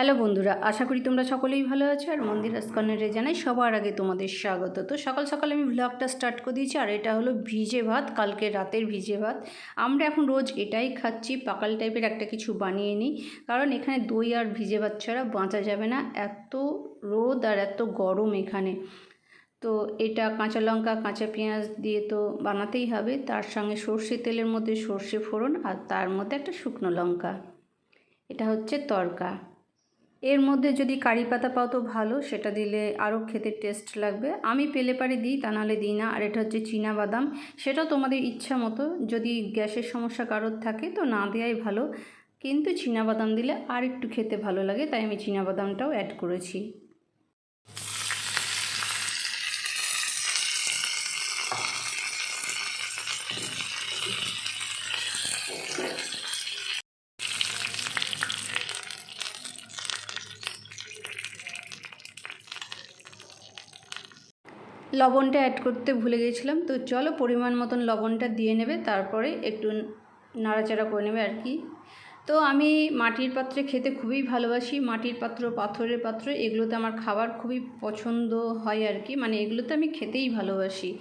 Hello বন্ধুরা, আশা করি তোমরা সকলেই ভালো আছো। আর মন্দিরাস কর্নারে জানাই সবার আগে তোমাদের স্বাগত। তো সকাল সকাল আমি ব্লগটা স্টার্ট করে দিয়েছি। আর এটা হলো ভিজে ভাত, কালকে রাতের ভিজে ভাত। আমরা এখন রোজ এটাই খাচ্ছি, পাকাল টাইপের একটা কিছু বানিয়ে নিই, কারণ এখানে দই আর ভিজে ভাত ছাড়া বাঁচা যাবে না। এত রোদ আর এত গরম এখানে। তো এটা কাঁচা লঙ্কা কাঁচা পেঁয়াজ দিয়ে তো বানাতেই হবে, তার সঙ্গে সর্ষে তেলের মধ্যে সর্ষে ফোড়ন আর তার মধ্যে একটা শুকনো লঙ্কা। এটা হচ্ছে তড়কা। এর মধ্যে যদি কারি পাতা পাও তো ভালো, সেটা দিলে আরও খেতে টেস্ট লাগবে। আমি পেলে পারে দিই, তা নাহলে দিই না। আর এটা হচ্ছে চীনা বাদাম, সেটাও তোমাদের ইচ্ছা মতো। যদি গ্যাসের সমস্যা কারোর থাকে তো না দেওয়াই ভালো, কিন্তু চীনা বাদাম দিলে আর একটু খেতে ভালো লাগে, তাই আমি চীনা বাদামটাও অ্যাড করেছি। লবণটা অ্যাড করতে ভুলে গেছিলাম, তো চলো পরিমাণ মতন লবণটা দিয়ে নেবে, তারপরে একটু নাড়াচাড়া করে নেবে আর কি। তো আমি মাটির পাত্রে খেতে খুবই ভালোবাসি। মাটির পাত্র, পাথরের পাত্র, এগুলোতে আমার খাবার খুবই পছন্দ হয় আর কি, মানে এগুলোতে আমি খেতেই ভালোবাসি।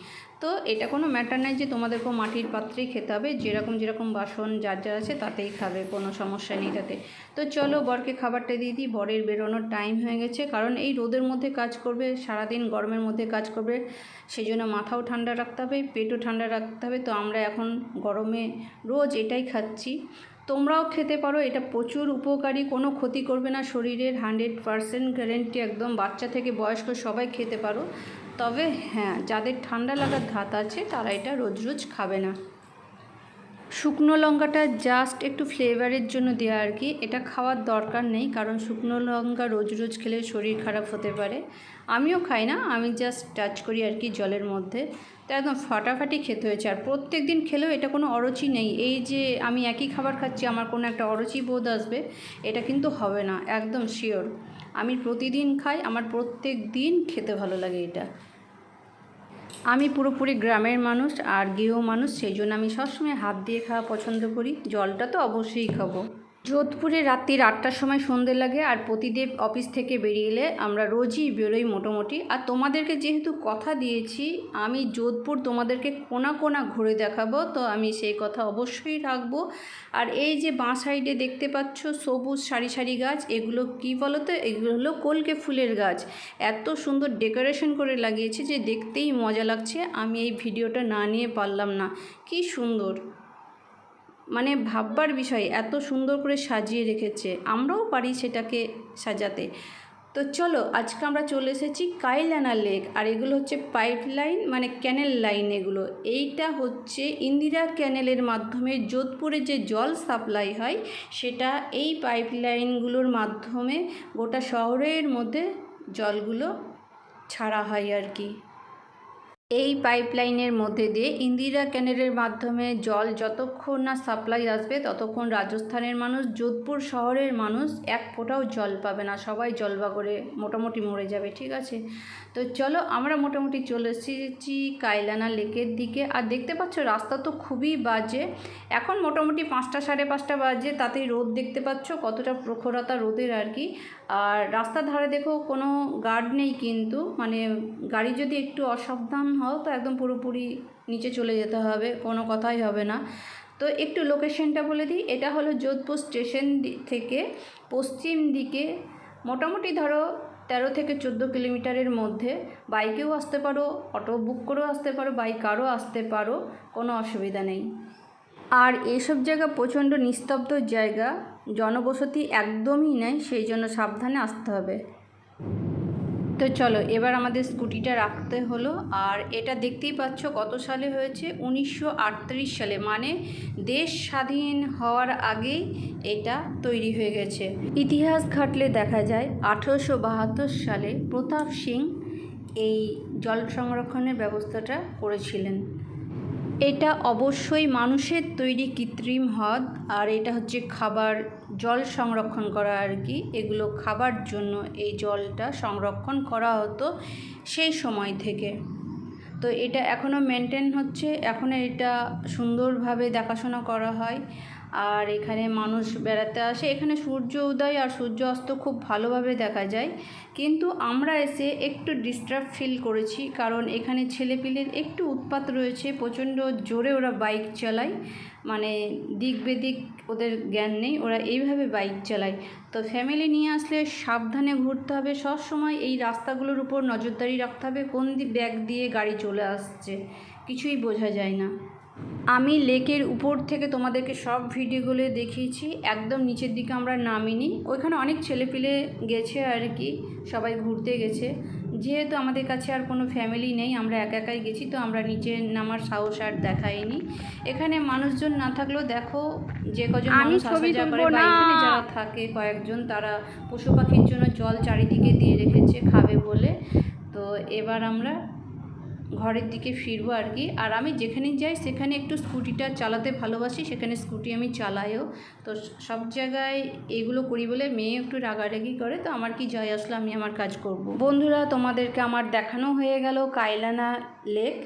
তো এটা কোনো ম্যাটার নাই যে তোমাদেরকেও মাটির পাত্রেই খেতে হবে, যেরকম যেরকম বাসন যার যার আছে তাতেই খাবে, কোনো সমস্যা নেই তাতে। তো চলো বরকে খাবারটা দিয়ে দিই। বরের বেরোনোর টাইম হয়ে গেছে, কারণ এই রোদের মধ্যে কাজ করবে, সারাদিন গরমের মধ্যে কাজ করবে, সেই জন্য মাথাও ঠান্ডা রাখতে হবে, পেটও ঠান্ডা রাখতে হবে। তো আমরা এখন গরমে রোজ এটাই খাচ্ছি। তোমরাও খেতে পারো, এটা প্রচুর উপকারী, কোনো ক্ষতি করবে না শরীরের, 100% গ্যারেন্টি একদম। বাচ্চা থেকে বয়স্ক সবাই খেতে পারো। তবে হ্যাঁ, যাদের ঠান্ডা লাগার ধাত আছে তারা এটা রোজ রোজ খাবে না। শুকনো লঙ্কাটা জাস্ট একটু ফ্লেভারের জন্য দেওয়া আর কি, এটা খাওয়ার দরকার নেই, কারণ শুকনো লঙ্কা রোজ রোজ খেলে শরীর খারাপ হতে পারে। আমিও খাই না, আমি জাস্ট টাচ করি আর কি জলের মধ্যে। তো একদম ফাটাফাটি খেতে হয়েছে। আর প্রত্যেক দিন খেলেও এটা কোনো অরুচি নেই, এই যে আমি একই খাবার খাচ্ছি আমার কোনো একটা অরুচি বোধ আসবে, এটা কিন্তু হবে না, একদম শিওর। আমি প্রতিদিন খাই, আমার প্রত্যেক দিন খেতে ভালো লাগে এটা। আমি পুরোপুরি গ্রামের মানুষ আর গৃহ মানুষ, সেই জন্য আমি সবসময় হাত দিয়ে খাওয়া পছন্দ করি। জলটা তো অবশ্যই খাবো। যোধপুরে রাত্রির 8টার সময় সন্ধে লাগে, আর প্রতিদেব অফিস থেকে বেরিয়ে এলে আমরা রোজই বেরোই মোটামুটি। আর তোমাদেরকে যেহেতু কথা দিয়েছি আমি যোধপুর তোমাদেরকে কোনা কোনা ঘুরে দেখাবো, তো আমি সেই কথা অবশ্যই রাখবো। আর এই যে বাঁ সাইডে দেখতে পাচ্ছ সবুজ সারি সারি গাছ, এগুলো কি বলো তো, এগুলো হলো কলকে ফুলের গাছ। এত সুন্দর ডেকোরেশন করে লাগিয়েছে যে দেখতেই মজা লাগছে। আমি এই ভিডিওটা না নিয়ে পারলাম না, কি সুন্দর, মানে ভাববার বিষয়, এত সুন্দর করে সাজিয়ে রেখেছে, আমরাও পারি সেটাকে সাজাতে। তো চলো আজকে আমরা চলে এসেছি কাইলানা লেক। আর এগুলো হচ্ছে পাইপ লাইন, মানে ক্যানেল লাইন এগুলো। এইটা হচ্ছে ইন্দিরা ক্যানেলের মাধ্যমে যোধপুরে যে জল সাপ্লাই হয়, সেটা এই পাইপ লাইনগুলোর মাধ্যমে গোটা শহরের মধ্যে জলগুলো ছাড়া হয় আর কি। এই পাইপলাইনের মধ্যে দিয়ে ইন্দিরা ক্যানেলের মাধ্যমে জল যতক্ষণ না সাপ্লাই আসবে ততক্ষণ রাজস্থানের মানুষ, যোধপুর শহরের মানুষ এক ফোঁটাও জল পাবে না, সবাই জলবাগরে মোটামুটি মরে যাবে, ঠিক আছে। তো চলো আমরা মোটামুটি চলে এসেছি কাইলানা লেকের দিকে। আর দেখতে পাচ্ছ রাস্তা তো খুবই বাজে, এখন মোটামুটি 5টা 5:30 বাজে, তাতেই রোদ দেখতে পাচ্ছ কতটা প্রখরতা রোদের আর কি। আর রাস্তার ধারে দেখো কোনো গার্ড নেই, কিন্তু মানে গাড়ি যদি একটু অসাবধান হও তো একদম পুরোপুরি নিচে চলে যেতে হবে, কোনো কথাই হবে না। তো একটু লোকেশনটা বলে দিই, এটা হলো যোধপুর স্টেশন থেকে পশ্চিম দিকে মোটামুটি ধরো 13 থেকে 14 কিলোমিটারের মধ্যে। বাইকেও আসতে পারো, অটো বুক করেও আসতে পারো, বাই কারও আসতে পারো, কোনো অসুবিধা নেই। আর এইসব জায়গা প্রচণ্ড নিস্তব্ধ জায়গা, জনবসতি একদমই নেই, সেই জন্য সাবধানে আসতে হবে। তো চলো এবার আমাদের স্কুটিটা রাখতে হলো। আর এটা দেখতেই পাচ্ছ কত সালে হয়েছে, 1938 সালে, মানে দেশ স্বাধীন হওয়ার আগেই এটা তৈরি হয়ে গেছে। ইতিহাস ঘাটলে দেখা যায় 1872 সালে প্রতাপ সিং এই জল সংরক্ষণের ব্যবস্থাটা করেছিলেন। এটা অবশ্যই মানুষের তৈরি কৃত্রিম হ্রদ, আর এটা হচ্ছে খাবার জল সংরক্ষণ করা আর কি, এগুলো খাবার জন্য এই জলটা সংরক্ষণ করা হতো সেই সময় থেকে। তো এটা এখনও মেনটেন হচ্ছে, এখনও এটা সুন্দরভাবে দেখাশোনা করা হয়। আর এখানে মানুষ বেড়াতে আসে। এখানে সূর্য উদয় আর সূর্য অস্ত খুব ভালোভাবে দেখা যায়, কিন্তু আমরা এসে একটু ডিস্টার্ব ফিল করেছি, কারণ এখানে ছেলেপিলের একটু উৎপাত রয়েছে, প্রচণ্ড জোরে ওরা বাইক চালায়, মানে দিক বেদিক ওদের জ্ঞান নেই, ওরা এইভাবে বাইক চালায়। তো ফ্যামিলি নিয়ে আসলে সাবধানে ঘুরতে হবে, সব সময় এই রাস্তাগুলোর উপর নজরদারি রাখতে হবে, কোন ব্যাগ দিয়ে গাড়ি চলে আসছে কিছুই বোঝা যায় না। আমি লেকের উপর থেকে তোমাদেরকে সব ভিডিওগুলো দেখিয়েছি, একদম নিচের দিকে আমরা নামিনি। ওইখানে অনেক ছেলেপিলে গেছে আর কি, সবাই ঘুরতে গেছে। যেহেতু আমাদের কাছে আর কোনো ফ্যামিলি নেই, আমরা একা একাই গেছি, তো আমরা নিচে নামার সাহস আর দেখাইনি। এখানে মানুষজন না থাকলেও দেখো যে কজন মানুষ আসা যাওয়া করে বা এখানে যারা থাকে কয়েকজন, তারা পশু পাখির জন্য জল চারিদিকে দিয়ে রেখেছে খাবে বলে। তো এবার আমরা ঘরের দিকে ফিরবো আর কি। আর আমি যেখানে যাই সেখানে একটু স্কুটিটা চালাতে ভালোবাসি, সেখানে স্কুটি আমি চালাইও। তো সব জায়গায় এগুলো করি বলে মেয়ে একটু রাগারাগি করে, তো আমার কি যায় আসলে, আমি আমার কাজ করব। বন্ধুরা, তোমাদেরকে আমার দেখানো হয়ে গেল কাইলানা লেক।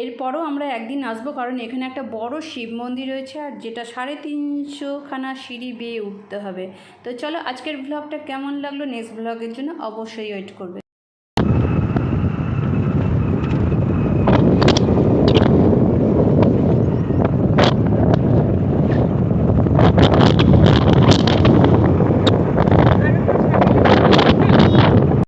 এরপরও আমরা একদিন আসবো, কারণ এখানে একটা বড় শিব মন্দির রয়েছে, আর যেটা 350খানা সিঁড়ি বেয়ে উঠতে হবে। তো চলো, আজকের ব্লগটা কেমন লাগলো নেক্সট ব্লগের জন্য অবশ্যই ওয়েট করবে।